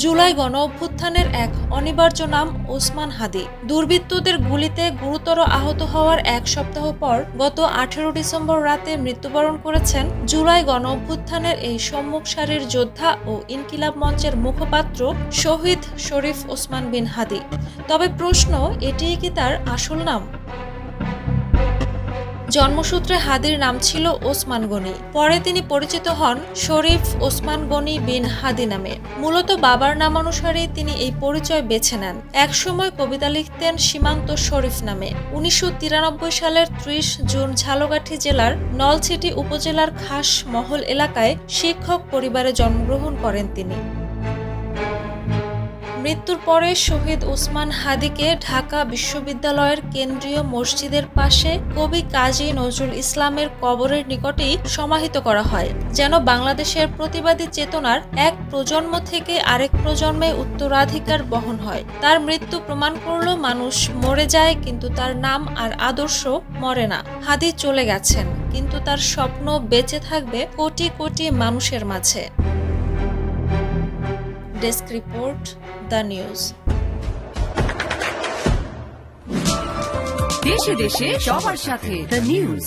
জুলাই গণ অভ্যুত্থানের এক অনিবার্য নাম ওসমান হাদি। দুর্বৃত্তদের গুলিতে গুরুতর আহত হওয়ার এক সপ্তাহ পর গত 18 ডিসেম্বর রাতে মৃত্যুবরণ করেছেন জুলাই গণ অভ্যুত্থানের এই সম্মুখ সারির যোদ্ধা ও ইনকিলাব মঞ্চের মুখপাত্র শহীদ শরীফ ওসমান বিন হাদি। তবে প্রশ্ন, এটিই কি তার আসল নাম? জন্মসূত্রে হাদির নাম ছিল ওসমান গনি। পরে তিনি পরিচিত হন শরীফ ওসমান গনি বিন হাদি নামে। মূলত বাবার নামানুসারেই তিনি এই পরিচয় বেছে নেন। একসময় কবিতা লিখতেন সীমান্ত শরীফ নামে। 1993 সালের 30 জুন ঝালকাঠি জেলার নলছিটি উপজেলার খাস মহল এলাকায় শিক্ষক পরিবারে জন্মগ্রহণ করেন তিনি। মৃত্যুর পরে শহীদ ওসমান হাদিকে ঢাকা বিশ্ববিদ্যালয়ের কেন্দ্রীয় মসজিদের পাশে কবি কাজী নজরুল ইসলামের কবরের নিকটেই সমাহিত করা হয়, যেন বাংলাদেশের প্রতিবাদী চেতনার এক প্রজন্ম থেকে আরেক প্রজন্মে উত্তরাধিকার বহন হয়। তার মৃত্যু প্রমাণ করল মানুষ মরে যায়, কিন্তু তার নাম আর আদর্শ মরে না। হাদি চলে গেছেন, কিন্তু তার স্বপ্ন বেঁচে থাকবে কোটি কোটি মানুষের মাঝে। Desk report, the news. দেশে দেশে সবার সাথে দ্য নিউজ।